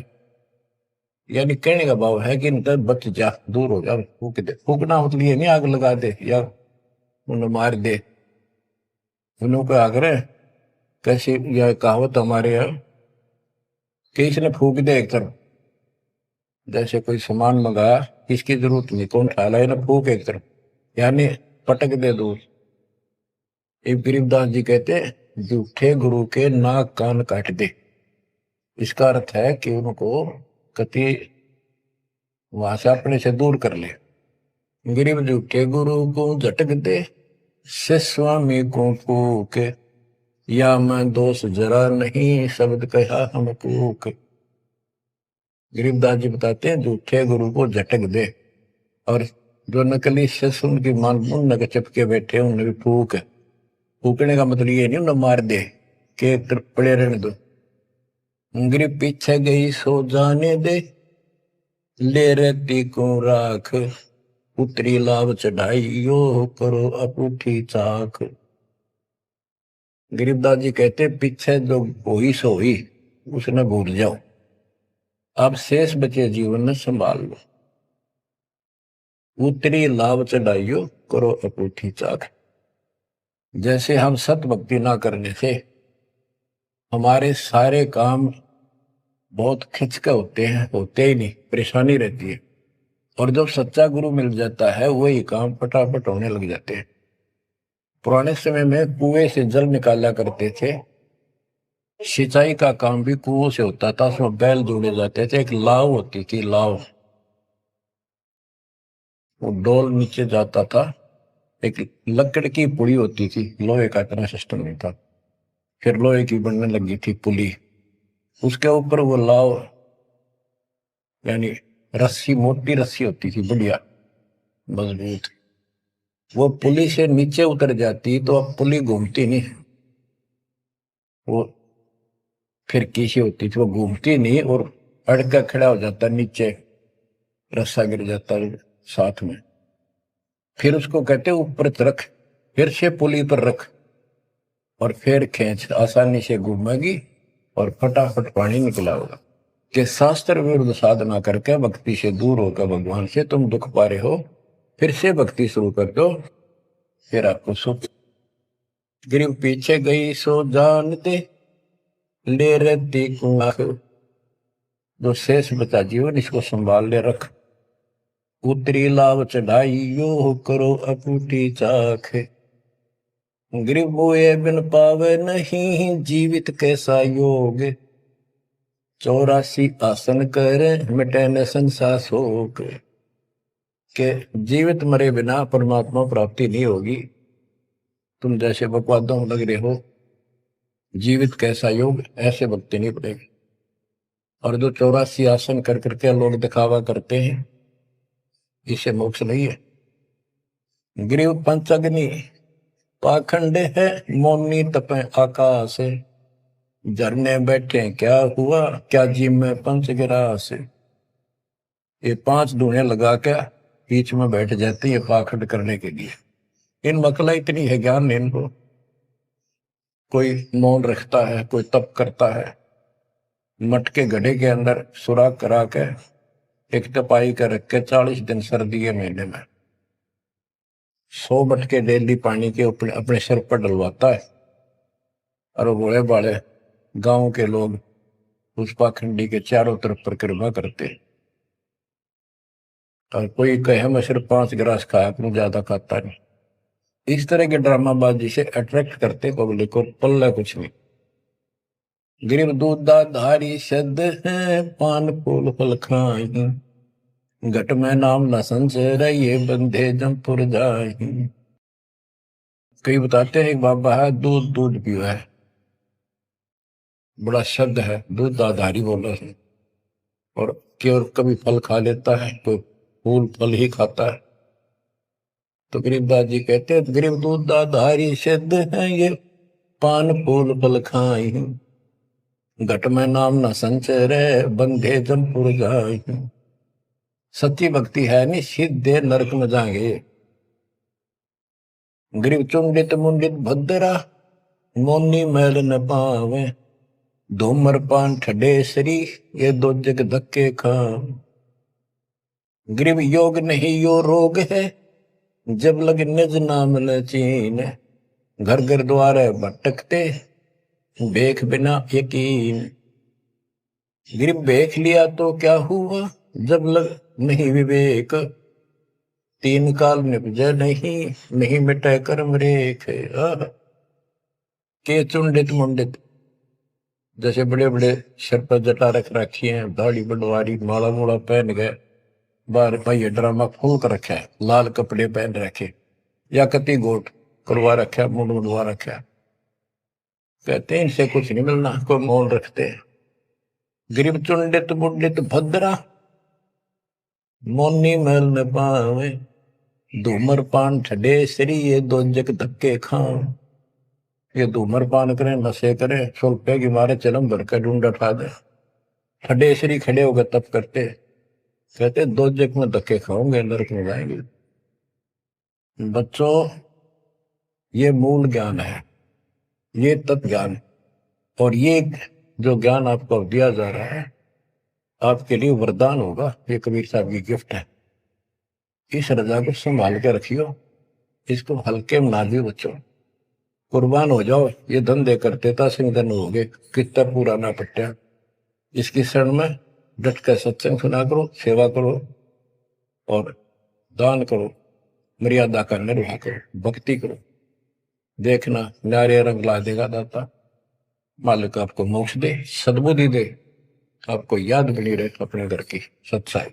यानी कहने का भाव है कि इनका बच जा, दूर हो जा, फूक दे। फूकना मतलब ये नहीं आग लगा दे या उन्हें मार दे, उन्हों को आग्रह। कैसी यह कहावत हमारे यहाँ कि इसने फूक दे एक तरफ, जैसे कोई सामान मंगाया, इसकी जरूरत नहीं, कौन ख्याल है ना, फूक एक तरफ, यानी पटक दे दूर। एक गरीबदास जी कहते झूठे गुरु के नाक कान काट दे। इसका अर्थ है कि उनको कति वहां से अपने से दूर कर ले। गरीब झूठे गुरु को झटक दे, से स्वामी को फूक, या मैं दोष जरा नहीं, शब्द कहा हम फूक। गरीबदास जी बताते हैं झूठे गुरु को झटक दे, और जो नकली शिष्य उनकी मान मुन्न के चिपके बैठे उन्हें भी फूक। फूकने का मतलब ये नहीं उन्हें मार दे के पड़े रहने दो। गरीब पीछे गई सो जाने दे, ले रेती को राख, उतरी लाभ चढ़ाई यो करो अपूठी चाख। गरीबदास जी कहते पीछे जो हुई सो हुई उसने भूल जाओ, अब शेष बचे जीवन में संभाल लो। उतरी लाभ चढ़ाइयो करो अपूठी चाख। जैसे हम सत भक्ति ना करने से हमारे सारे काम बहुत खिंचके होते ही नहीं, परेशानी रहती है। और जब सच्चा गुरु मिल जाता है वही काम फटाफट होने लग जाते हैं। पुराने समय में कुएं से जल निकाला करते थे, सिंचाई का काम भी कुओं से होता था। उसमें बैल जोड़े जाते थे, एक लाव होती थी, लाव, वो डोल नीचे जाता था। एक लकड़ की पुड़ी होती थी, लोहे का इतना सिस्टम नहीं था। फिर लोहे की बनने लगी थी पुली, उसके ऊपर वो लाव यानी रस्सी, मोटी रस्सी होती थी, बढ़िया मजबूत। वो पुली से नीचे उतर जाती तो अब पुली घूमती नहीं, वो फिर किसी होती थी, वो घूमती नहीं और अड़का खड़ा हो जाता नीचे, रस्सा गिर जाता साथ में। फिर उसको कहते ऊपर रख, फिर से पुली पर रख और फिर खींच, आसानी से घूमेगी और फटाफट पानी निकला होगा। कि शास्त्र विरुद्ध साधना करके भक्ति से दूर होकर भगवान से तुम दुख पा रहे हो, फिर से भक्ति शुरू कर दो, फिर आपको सुख। गिरिव पीछे गई सो जानते, ले रहती कुआख। जो शेष बचा जीवन इसको संभाल ले रख। उतरी लाभ चढ़ाई यो करो अपूटी चाख। गिरिव बोए बिन पावे नहीं, जीवित कैसा योग। 84 आसन करे मिटे न संसार शोक। के जीवित मरे बिना परमात्मा प्राप्ति नहीं होगी। तुम जैसे बकवादों में लग रहे हो, जीवित कैसा योग, ऐसे भक्ति नहीं पड़ेगी। और जो 84 आसन कर करके लोग दिखावा करते हैं, इसे मोक्ष नहीं है। गिरिव पंचअग्नि पाखंड है, मौनी तपे आकाश। झरने बैठे क्या हुआ, क्या जी में पंच गिरास। ये 5 धुएं लगा के बीच में बैठ जाते हैं पाखंड करने के लिए। इन मकला इतनी है ज्ञान नहीं इनको। कोई मौन रखता है, कोई तप करता है, मटके गड्ढे के अंदर सुराख करा के एक तपाई कर रख के 40 दिन सर्दी के महीने में 100 मटके डेली पानी के अपने सिर पर डलवाता है। और बड़े बड़े गांव के लोग उस पाखंडी के चारों तरफ परिक्रमा करते हैं। और कोई कहे मैं सिर्फ 5 गिलास खाया करूं, ज्यादा खाता नहीं। इस तरह के ड्रामाबाजी से अट्रैक्ट करते पब्लिक को, पल्ला कुछ नहीं। गिरिव दूधा धारी शब्द है, पान फूल फल खाई। घट में नाम न संचर, ये बंधे जमपुर जाई। कई बताते हैं एक बाबा है, दूध दूध पियो है, बड़ा शब्द है, दूध आधारी बोला है। और केवल कभी फल खा लेता है, तो फूल फल ही खाता है। तो गरीबदास जी कहते हैं गरीब दूध आधारी शब्द है, ये पान फूल फल खाई। घट में नाम न संचर, बंधे जमपुर जाई। सच्ची भक्ति है नहीं, सीधे नरक में जाएंगे। गरीब चुंडित मुंडित भद्रा, मोनी मैल न पावे। धूमर पान ठडे सरी, ये 2 जग धक्के खा। गरीब योग नहीं यो रोग है, जब लग निज नाम न चीन। घर घर द्वारे भटकते, बेख बिना यकीन। गरीब बेख लिया तो क्या हुआ, जब लग नहीं विवेक। 3 काल निपजे नहीं मिटे कर्म रेख। के चुंडित मुंडित, जैसे बड़े बड़े सर पर जटा रख रखी है, दाढ़ी बढ़वारी, माला मोला पहन गए, बाहर भाई ड्रामा खोल कर रखा है, लाल कपड़े पहन रखे, या कति गोट करवा रखा, मुंड मुंडवा रखा। कहते हैं इनसे कुछ नहीं मिलना, कोई मौन रखते हैं। गरीब चुंडित मुंडित भद्रा, मोनी मैल न पावे। धूमर पान ठडे सरी, ये 2 जग धक्के खाओ। ये धूमर पान करें, नशे करें, 100 रुपए की मारे चलम भर कर ढूंढ उठा दे। ठडे सरी खड़े होकर तप करते, कहते दो जग में धक्के खाओगे नरक में जाएंगे। बच्चों, ये मूल ज्ञान है, ये तत्व ज्ञान, और ये जो ज्ञान आपको दिया जा रहा है आपके लिए वरदान होगा। ये कबीर साहब की गिफ्ट है। इस रजा को संभाल के रखियो, इसको हल्के में ना दियो बच्चों। कुर्बान हो जाओ, ये धन देकर देता सिंह धन हो गए, कितना पुराना पट्टा। इसकी शरण में डट कर सत्संग सुना करो, सेवा करो और दान करो, मर्यादा का निर्वाह करो, भक्ति करो। देखना न्यारे रंग ला देगा दाता। मालिक आपको मोक्ष दे, सद्बुद्धि दे, आपको याद बनी रहे अपने घर की सच्चाई।